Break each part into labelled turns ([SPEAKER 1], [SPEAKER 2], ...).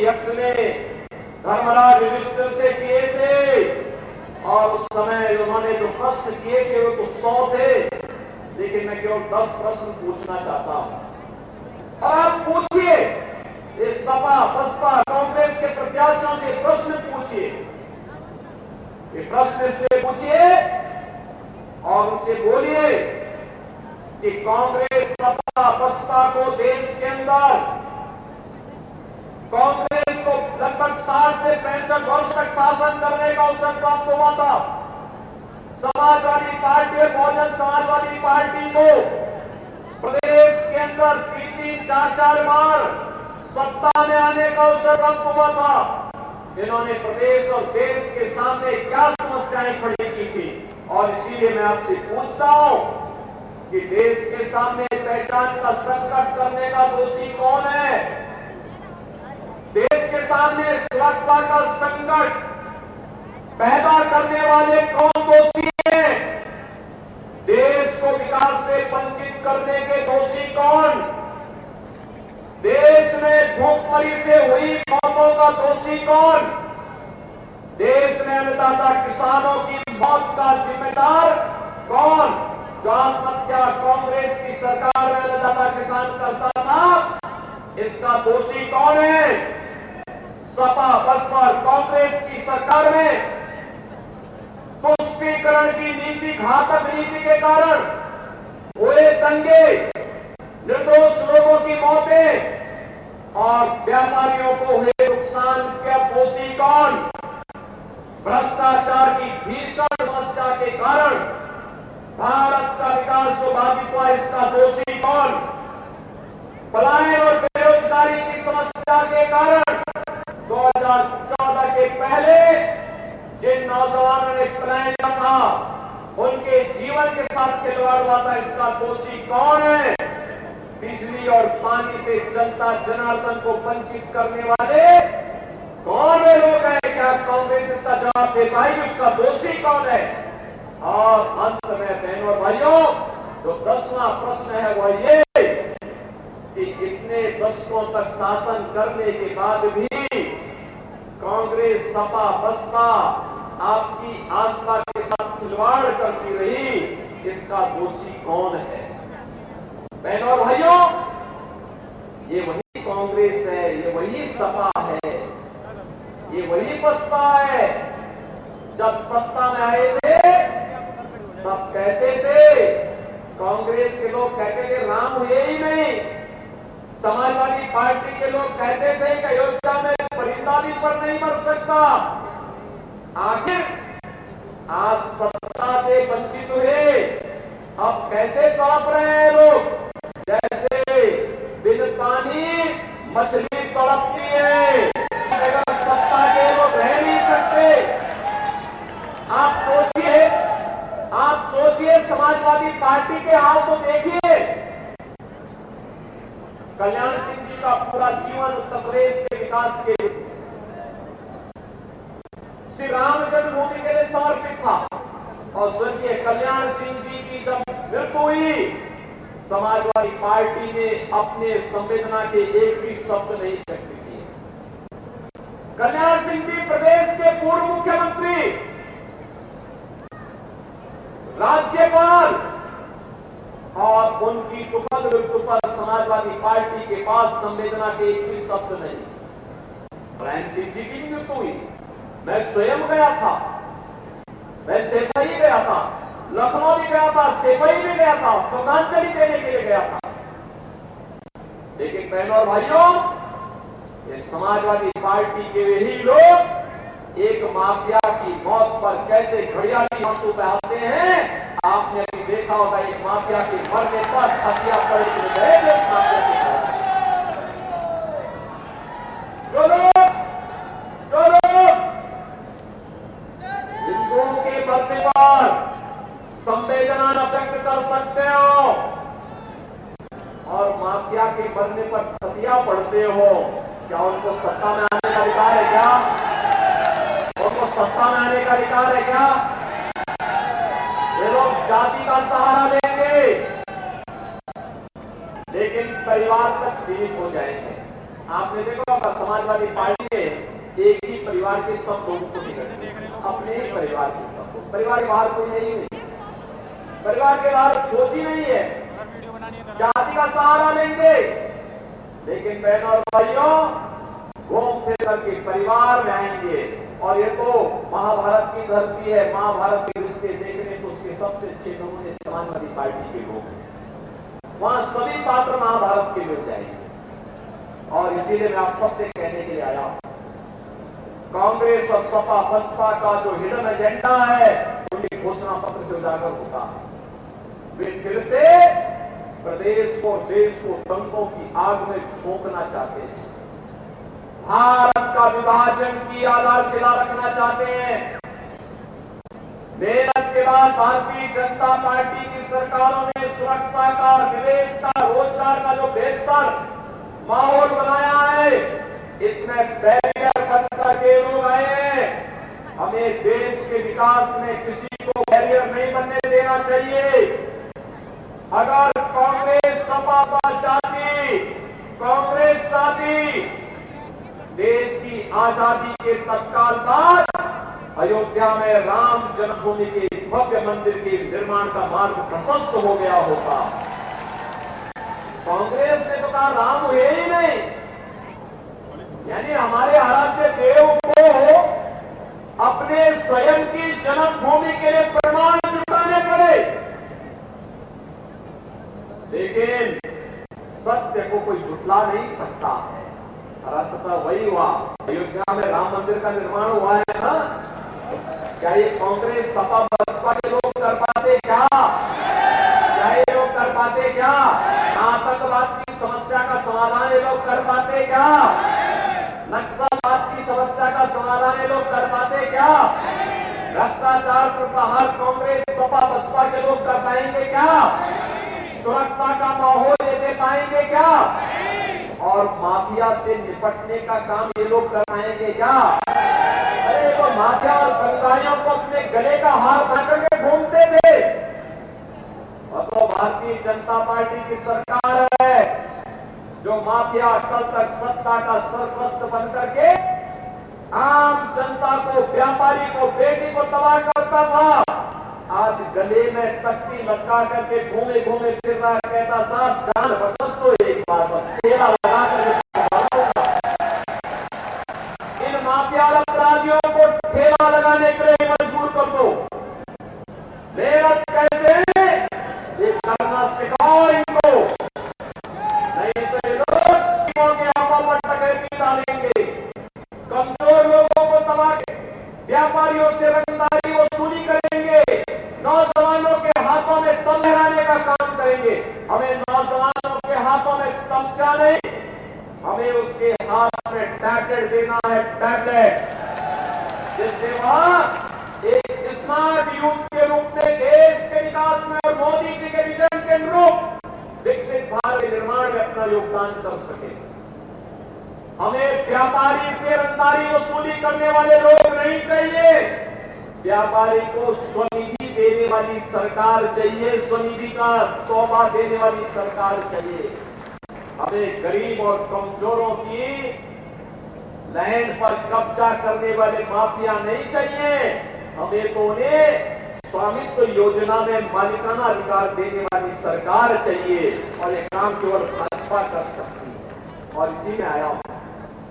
[SPEAKER 1] यक्ष ने धर्मराज युधिष्ठिर से किए थे, और उस समय उन्होंने जो प्रश्न किए थे वो तो 100 थे, लेकिन मैं केवल 10 प्रश्न पूछना चाहता हूं। और आप पूछिए, इस सपा बसपा कांग्रेस के प्रत्याशियों से प्रश्न पूछिए, ये प्रश्न से पूछिए और उनसे बोलिए कि कांग्रेस सपा बसपा को देश के अंदर, कांग्रेस को लगभग 60 से 65 वर्ष तक शासन करने का अवसर प्राप्त हुआ था। समाजवादी पार्टी और बहुजन समाजवादी पार्टी को प्रदेश के अंदर 3-3, 4-4 बार सत्ता में आने का अवसर प्राप्त हुआ था। इन्होंने प्रदेश और देश के सामने क्या समस्याएं खड़ी की थी, और इसीलिए मैं आपसे पूछता हूं कि देश के सामने पहचान का संकट करने का दोषी कौन है? देश के सामने सुरक्षा का संकट पैदा करने वाले कौन दोषी हैं? देश को विकास से वंचित करने के दोषी कौन? देश में भूखमरी से हुई मौतों का दोषी कौन? देश में अन्नदाता किसानों की मौत का जिम्मेदार कौन? जो आत्महत्या कांग्रेस की सरकार में अन्नदाता किसान करता था, इसका दोषी कौन है? सपा बसपा कांग्रेस की सरकार में तुष्टीकरण की नीति, घातक नीति के कारण हुए दंगे, निर्दोष लोगों की मौतें और व्यापारियों को हुए नुकसान के दोषी कौन? भ्रष्टाचार की भीषण समस्या के कारण भारत का विकास जो बाधित हुआ, इसका दोषी कौन? पलायन और बेरोजगारी की समस्या के कारण 2014 के पहले जिन नौजवानों ने पलायन किया था, उनके जीवन के साथ खिलवाड़ हुआ था, इसका दोषी कौन है? बिजली और पानी से जनता जनार्दन को वंचित करने वाले कौन वे लोग हैं? क्या कांग्रेस इसका जवाब दे पाएगी? उसका दोषी कौन है? और अंत में बहनों और भाइयों, जो 10वां प्रश्न है वो ये कि इतने दशकों तक शासन करने के बाद भी कांग्रेस सपा बसपा आपकी आस्था के साथ खिलवाड़ करती रही, इसका दोषी कौन है? बहनों और भाइयों, ये वही कांग्रेस है, ये वही सपा है, ये वही बसपा है। जब सत्ता में आए थे तब कहते थे, कांग्रेस के लोग कहते थे राम हुए ही नहीं, समाजवादी पार्टी के लोग कहते थे कि अयोध्या में परिंदा भी पर नहीं मर सकता। आखिर आज सत्ता से वंचित हुए, अब कैसे तड़प रहे हैं लोग? जैसे बिन पानी मछली तड़पती है, अगर सत्ता के लोग रह नहीं सकते। आप सोचिए समाजवादी पार्टी के हाल को देखिए। कल्याण सिंह जी का पूरा जीवन उत्तर प्रदेश के विकास के लिए, श्री राम जन्मभूमि के लिए समर्पित था, और स्वर्गीय कल्याण सिंह जी की जब मृत्यु हुई, समाजवादी पार्टी ने अपने संवेदना के एक भी शब्द नहीं व्यक्त किए। कल्याण सिंह जी प्रदेश के पूर्व मुख्यमंत्री, राज्यपाल, और उनकी दुखद मृत्यु पर समाजवादी पार्टी के पास संवेदना के एक भी शब्द नहीं। कल्याण सिंह जी की मृत्यु हुई, मैं स्वयं गया था, मैं सेपाही गया था, लखनऊ भी गया था, सेपाही भी गया था, श्रद्धांजलि देने के लिए गया था। लेकिन बहनों और भाइयों, ये समाजवादी पार्टी के वही लोग एक माफिया की मौत पर कैसे घड़ियाली आंसू बहाते हैं, आपने अभी देखा होगा। एक माफिया के मरने पर हत्या पड़े गए माफिया के जो लोग हिंदुओं के मरने पर संवेदना न व्यक्त कर सकते हो और माफिया के मरने पर हत्या पड़ते हो, क्या उनको सत्ता में आने का अधिकार है? क्या उनको सत्ता में आने का अधिकार है? क्या ये लोग जाति का सहारा लेंगे, लेकिन परिवार तक सीमित हो जाएंगे। आपने देखा होगा समाजवादी पार्टी में एक ही परिवार के सब लोगों को नहीं करते, अपने ही परिवार के सब लोग, परिवार के बाहर कोई नहीं है, परिवार के बाहर सोच ही नहीं है, जाति का सहारा लेंगे। लेकिन बहनों और भाइयों, घूम फिर करके परिवार में आएंगे। और ये तो महाभारत की धरती है, महाभारत के रिश्ते देखने तो उसके सबसे अच्छे नमूने समाजवादी पार्टी के लोग हैं। वहां सभी पात्र महाभारत के मिल जाएंगे। और इसीलिए मैं आप सबसे कहने के लिए आया हूं, कांग्रेस और सपा बसपा का जो हिडन एजेंडा है उनके घोषणा पत्र से उजागर होता है। वे फिर से प्रदेश को, देश को दंगों की आग में झोंकना चाहते हैं, भारत का विभाजन की आधारशिला रखना चाहते हैं। मेरठ के बाद भारतीय जनता पार्टी की सरकारों ने सुरक्षा का, निवेश का, रोजगार का जो बेहतर माहौल बनाया है, इसमें बैरियर बनकर के लोग आए हैं। हमें देश के विकास में किसी को बैरियर नहीं बनने देना चाहिए। अगर कांग्रेस सपा चाहती, कांग्रेस चाहती देश की आजादी के तत्काल बाद अयोध्या में राम जन्मभूमि के भव्य मंदिर के निर्माण का मार्ग प्रशस्त हो गया होता। कांग्रेस ने तो कहा राम हुए ही नहीं, यानी हमारे आराध्य देव को अपने स्वयं की जन्मभूमि के लिए प्रमाण जुटाने पड़े। लेकिन सत्य को कोई जुटला नहीं सकता है। अंततः वही हुआ, अयोध्या में राम मंदिर का निर्माण हुआ है ना। क्या ये कांग्रेस सपा बसपा के लोग कर पाते क्या? क्या ये लोग कर पाते क्या? आतंकवाद की समस्या का समाधान ये लोग कर पाते क्या? नक्सलवाद की समस्या का समाधान ये लोग कर पाते क्या? भ्रष्टाचार पर प्रहार कांग्रेस सपा बसपा के लोग कर पाएंगे क्या? सुरक्षा का माहौल दे पाएंगे क्या? और माफिया से निपटने का काम ये लोग कर पाएंगे क्या? अरे तो माफिया और दंगाइयों को अपने गले का हार बना करके घूमते थे। और तो भारतीय जनता पार्टी की सरकार है जो माफिया कल तक सत्ता का सरपरस्त बन करके आम जनता को, व्यापारी को, बेटी को तबाह करता था। आज गले में तख्ती लटका करके घूमे घूमे फिर रहा, कहता साहब जान बदस तो एक बार बस ठेला लगा कर इन माफिया अपराधियों को ठेला लगाने के लिए मजबूर कर दो। मेरठ कैसे ये करना सिखाओ इनको, नहीं तो ये लोग के आपा पर टकैती डालेंगे, कमजोर लोगों को तबाह, व्यापारियों से रंगदारी वसूली करेंगे, नौजवानों के हाथों में तल लहराने का काम करेंगे। हमें नौजवानों के हाथों में तमचा नहीं, हमें उसके हाथ में टैबलेट देना है, टैबलेट, जिससे वह एक स्मार्ट यूथ के रूप में देश के विकास में और मोदी जी के विजन के अनुरूप विकसित भारत के निर्माण में अपना योगदान कर सके। हमें व्यापारी से रंगदारी वसूली करने वाले लोग नहीं चाहिए। व्यापारी को स्वनिधि देने वाली सरकार चाहिए, स्वनिधि का तोहफा देने वाली सरकार चाहिए। हमें गरीब और कमजोरों की लैंड पर कब्जा करने वाले माफिया नहीं चाहिए। हमें तो उन्हें स्वामित्व योजना में मालिकाना अधिकार देने वाली सरकार चाहिए और ये काम केवल भाजपा कर सकती है। और इसी में आया हूं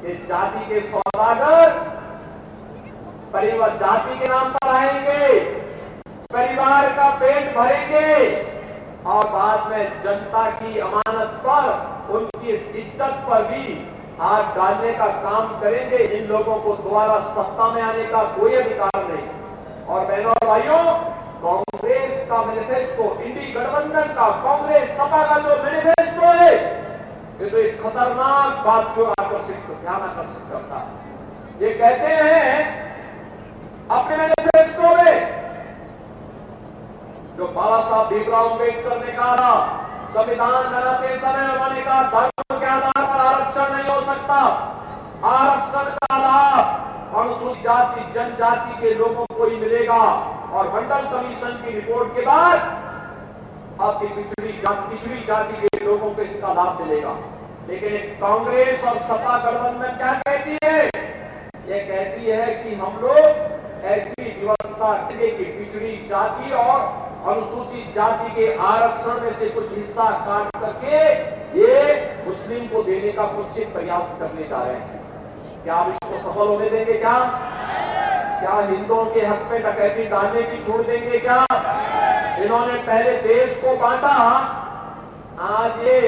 [SPEAKER 1] कि जाति के सौदागर परिवार जाति के नाम पर आएंगे, परिवार का पेट भरेंगे और बाद में जनता की अमानत पर, उनकी इज्जत पर भी हाथ डालने का काम करेंगे। इन लोगों को दोबारा सत्ता में आने का कोई अधिकार नहीं। और बहनों और भाइयों, कांग्रेस का मैनिफेस्टो, इंडी गठबंधन का, कांग्रेस सपा का जो मैनिफेस्टो है, ये तो एक खतरनाक बात को आकर्षित ध्यान आकर्षित करता है। ये कहते हैं अपने मैनिफेस्टो में, जो बाबा साहब भीमराव अम्बेडकर ने कहा संविधान बनाते समय उन्होंने कहा धर्म के आधार पर आरक्षण नहीं हो सकता, आरक्षण का लाभ अनुसूचित जाति जनजाति के लोगों को ही मिलेगा। और मंडल कमीशन की रिपोर्ट के बाद आपकी पिछड़ी जाति के लोगों को इसका लाभ मिलेगा। लेकिन कांग्रेस और सपा गठबंधन क्या कहती है? ये कहती है कि हम लोग ऐसी व्यवस्था करेंगे कि पिछड़ी जाति और अनुसूचित जाति के आरक्षण में से कुछ हिस्सा काट करके ये मुस्लिम को देने का कुछ प्रयास करने जा रहे हैं। क्या आप इसको सफल होने देंगे? क्या हिंदुओं के हक में डकैती डालने की छोड़ देंगे? क्या इन्होंने पहले देश को बांटा, आज ये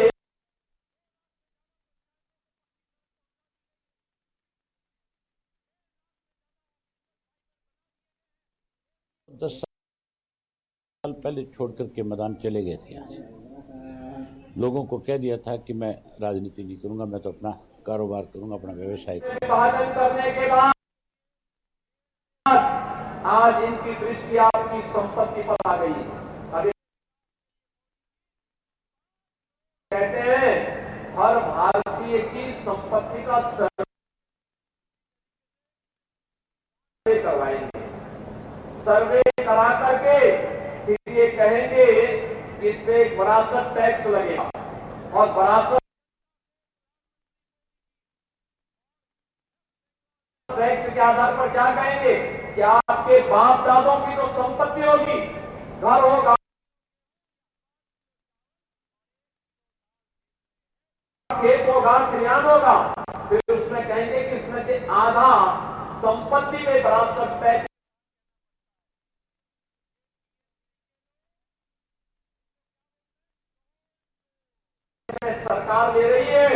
[SPEAKER 2] 10 साल पहले छोड़कर के मैदान चले गए थे। यहाँ से लोगों को कह दिया था कि मैं राजनीति नहीं करूंगा, मैं तो अपना कारोबार करूंगा, अपना व्यवसाय करूंगा।
[SPEAKER 1] विभाजन करने के बाद आज इनकी दृष्टि आपकी संपत्ति पर आ गई। अभी कहते हैं हर भारतीय की संपत्ति का सर्वे करवाएंगे, सर्वे करा करके फिर ये कहेंगे कि इस पे एक विरासत टैक्स लगेगा और विरासत टैक्स के आधार पर क्या कहेंगे कि आपके बाप दादों की तो संपत्ति होगी, घर होगा, खेत होगा, खलिहान होगा, फिर उसमें कहेंगे कि इसमें से आधा संपत्ति में विरासत टैक्स सरकार ले रही है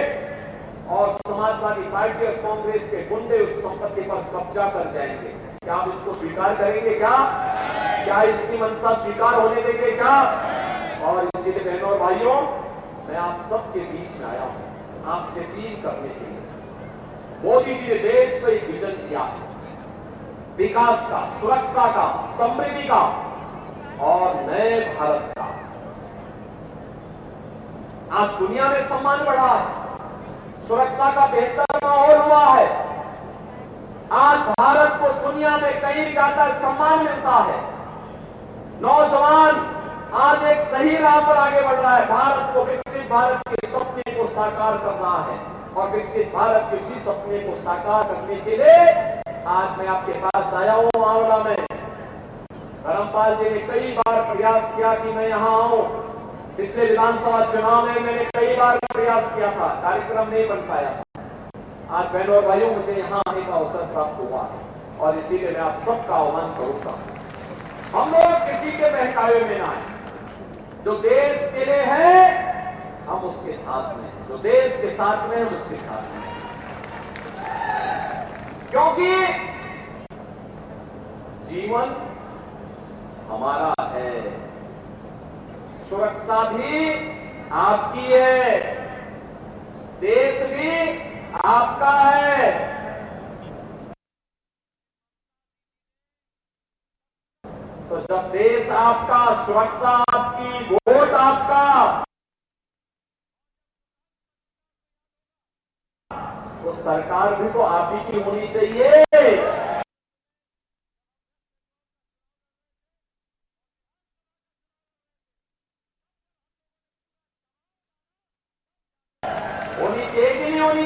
[SPEAKER 1] और समाजवादी पार्टी और कांग्रेस के गुंडे उस संपत्ति पर कब्जा कर जाएंगे। क्या आप इसको स्वीकार करेंगे? क्या इसकी मंशा स्वीकार होने देंगे? क्या? और इसीलिए बहनों और भाइयों, मैं आप सबके बीच में आया हूं आपसे अपील करने के लिए। मोदी जी ने देश को एक विजन दिया है, विकास का, सुरक्षा का, समृद्धि का और नए भारत का। आज दुनिया में सम्मान बढ़ा है, सुरक्षा का बेहतर माहौल हुआ है, आज भारत को दुनिया में कहीं ज्यादा सम्मान मिलता है। नौजवान आज एक सही राह पर आगे बढ़ रहा है। भारत को विकसित भारत के सपने को साकार करना है और विकसित भारत के उसी सपने को साकार करने के लिए आज मैं आपके पास आया हूं आंवला में। धर्मपाल जी ने कई बार प्रयास किया कि मैं यहां आऊं। पिछले विधानसभा चुनाव में मैंने कई बार प्रयास किया था, कार्यक्रम नहीं बन पाया। आज बहनों और भाइयों, मुझे यहां आने का अवसर प्राप्त हुआ है और इसीलिए मैं आप सबका आह्वान करूंगा, हम लोग किसी के बहकावे में ना आए। जो देश के लिए है हम उसके साथ में, जो देश के साथ में हम उसके साथ में, क्योंकि जीवन हमारा है, सुरक्षा भी आपकी है, देश भी आपका है। तो जब देश आपका, सुरक्षा आपकी, वोट आपका, तो सरकार भी तो आप ही की होनी चाहिए।